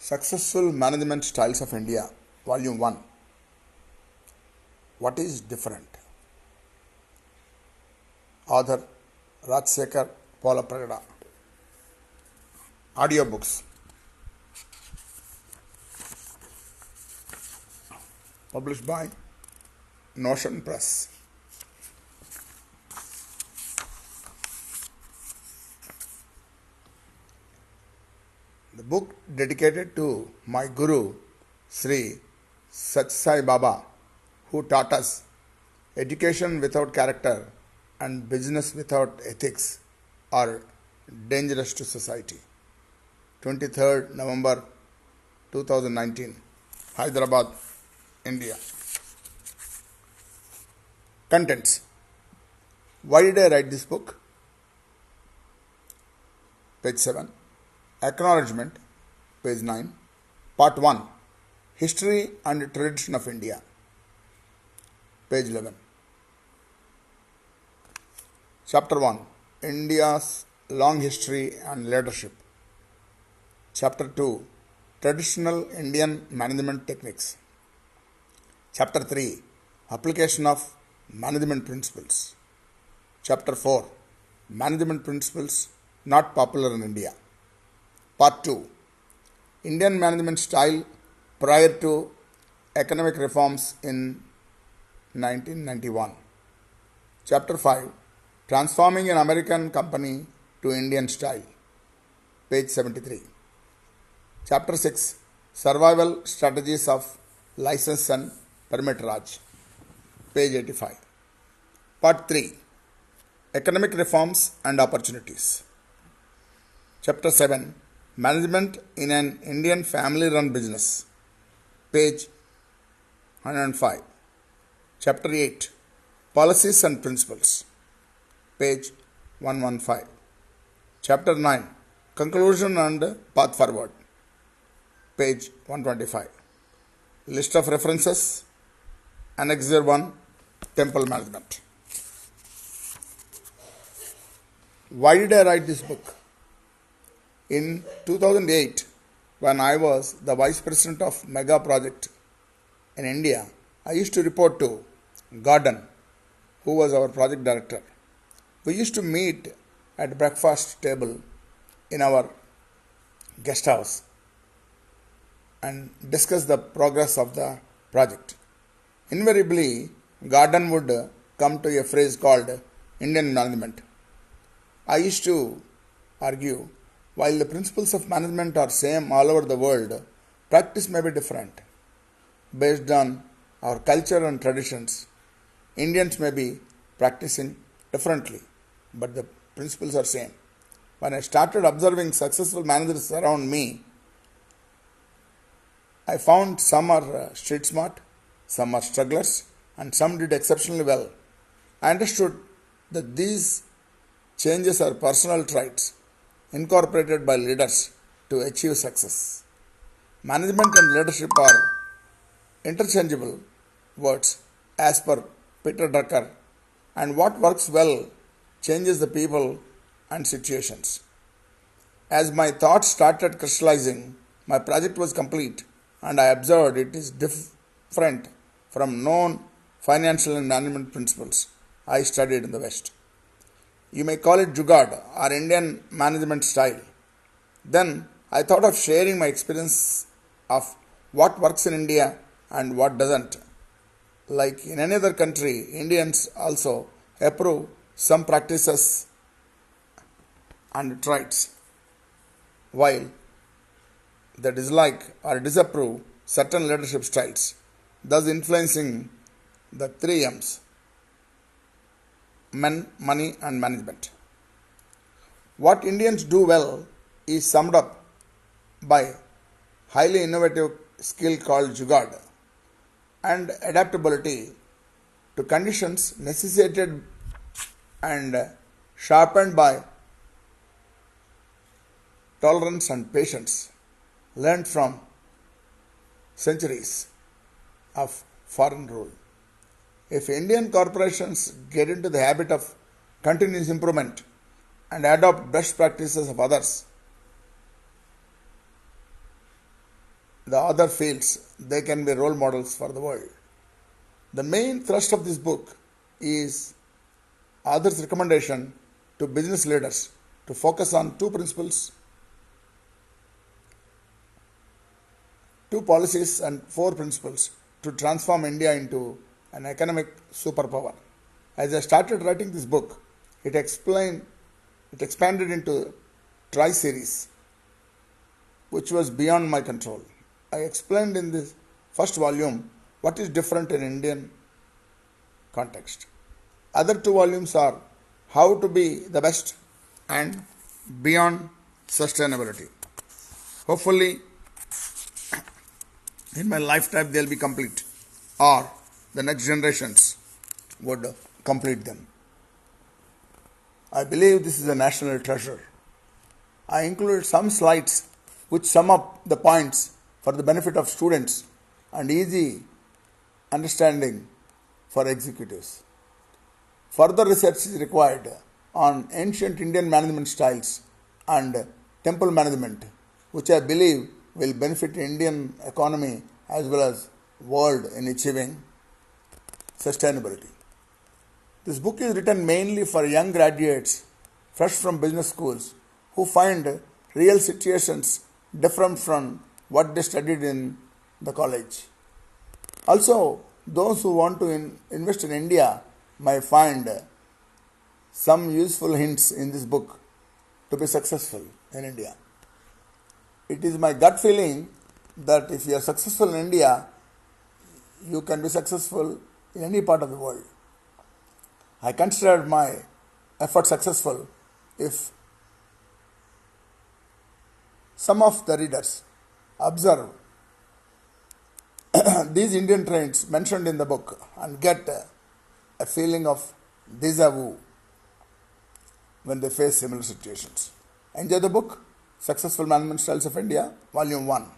Successful Management Styles of India, Volume 1. What is different? Author Rajsekhar Polapragada. Audiobooks. Published by Notion Press. The book dedicated to my Guru, Sri Sathya Sai Baba, who taught us education without character and business without ethics are dangerous to society. 23rd November 2019, Hyderabad, India. Contents. Why did I write this book? Page 7. Acknowledgement, page 9. Part 1. History and Tradition of India, page 11. Chapter 1. India's Long History and Leadership. Chapter 2. Traditional Indian Management Techniques. Chapter 3. Application of Management Principles. Chapter 4. Management Principles not popular in India. Part 2. Indian Management Style prior to economic reforms in 1991. Chapter 5. Transforming an American company to Indian style, page 73. Chapter 6. Survival Strategies of License and Permit Raj, page 85. Part 3. Economic Reforms and Opportunities. Chapter 7. Management in an Indian family-run business, page 105. Chapter 8. Policies and Principles, page 115. Chapter 9. Conclusion and Path Forward, page 125. List of references. Annexure 1. Temple Management. Why did I write this book? In 2008, when I was the Vice President of Mega Project in India, I used to report to Gordon, who was our project director. We used to meet at breakfast table in our guest house and discuss the progress of the project. Invariably, Gordon would come to a phrase called Indian management. I used to argue, while the principles of management are same all over the world, practice may be different. Based on our culture and traditions, Indians may be practicing differently, but the principles are same. When I started observing successful managers around me, I found some are street smart, some are strugglers, and some did exceptionally well. I understood that these changes are personal traits incorporated by leaders to achieve success. Management and leadership are interchangeable words as per Peter Drucker, and what works well changes the people and situations. As my thoughts started crystallizing, my project was complete, and I observed it is different from known financial and management principles I studied in the West. You may call it Jugaad or Indian management style. Then I thought of sharing my experience of what works in India and what doesn't. Like in any other country, Indians also approve some practices and traits, while they dislike or disapprove certain leadership styles, thus influencing the 3 M's: men, money, and management. What Indians do well is summed up by highly innovative skill called Jugaad and adaptability to conditions necessitated and sharpened by tolerance and patience learned from centuries of foreign rule. If Indian corporations get into the habit of continuous improvement and adopt best practices of others, the author feels they can be role models for the world. The main thrust of this book is author's recommendation to business leaders to focus on two principles, two policies, and four principles to transform India into an economic superpower. As I started writing this book, it expanded into tri-series, which was beyond my control. I explained in this first volume what is different in Indian context. Other two volumes are how to be the best and beyond sustainability. Hopefully, in my lifetime they'll be complete, or the next generations would complete them. I believe this is a national treasure. I included some slides which sum up the points for the benefit of students and easy understanding for executives. Further research is required on ancient Indian management styles and temple management, which I believe will benefit Indian economy as well as world in achieving sustainability. This book is written mainly for young graduates fresh from business schools who find real situations different from what they studied in the college. Also, those who want to invest in India may find some useful hints in this book to be successful in India. It is my gut feeling that if you are successful in India, you can be successful in any part of the world. I considered my effort successful if some of the readers observe these Indian traits mentioned in the book and get a feeling of déjà vu when they face similar situations. Enjoy the book, Successful Management Styles of India, Volume 1.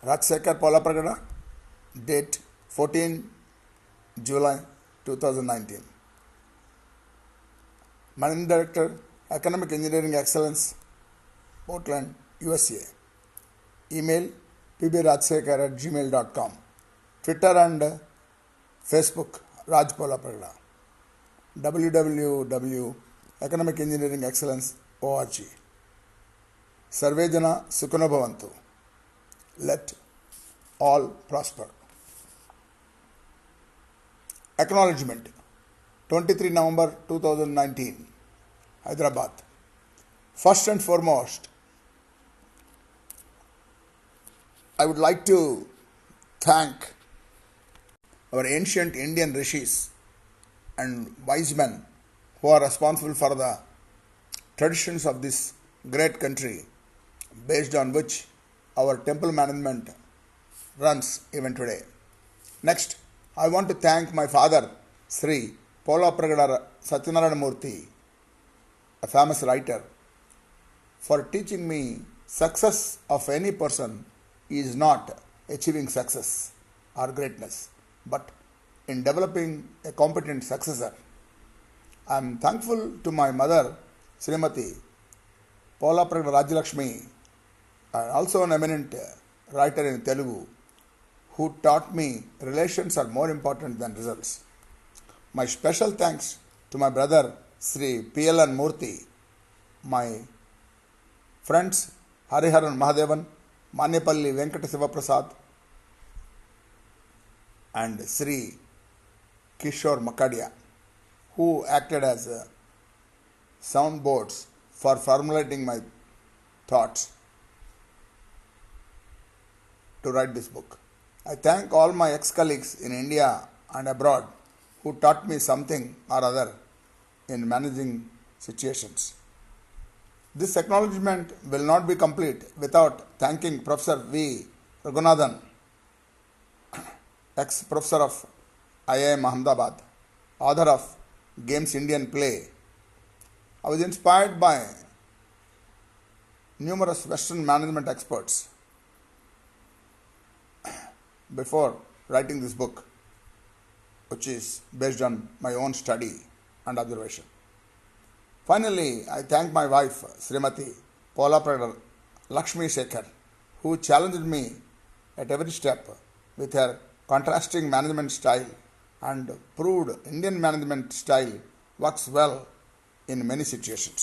Rajsekhar Polapragada, date 14 July 2019. Managing Director, Economic Engineering Excellence, Portland, USA. Email pbrajsekhar@gmail.com. Twitter and Facebook, Raj Polapragada. www.economicengineeringexcellence.org. Sarve Jana Sukhino Bhavantu. Let all prosper. Acknowledgement. 23 November 2019, Hyderabad. First and foremost, I would like to thank our ancient Indian rishis and wise men who are responsible for the traditions of this great country, based on which our temple management runs even today. Next, I want to thank my father, Sri Polapragada Satyanarayana Murthy, a famous writer, for teaching me success of any person is not achieving success or greatness, but in developing a competent successor. I am thankful to my mother, Srimati Polapragada Rajalakshmi, also an eminent writer in Telugu, who taught me relations are more important than results. My special thanks to my brother Sri P.L.N. Murthy, my friends Hariharan Mahadevan, Manepalli Venkata Sivaprasad, and Sri Kishore Makadia, who acted as soundboards for formulating my thoughts to write this book. I thank all my ex-colleagues in India and abroad who taught me something or other in managing situations. This acknowledgement will not be complete without thanking Professor V. Raghunathan, ex-professor of IIM Ahmedabad, author of Games Indian Play. I was inspired by numerous Western management experts before writing this book, which is based on my own study and observation. Finally, I thank my wife, Srimati Polapragada Lakshmi Shekhar, who challenged me at every step with her contrasting management style and proved Indian management style works well in many situations.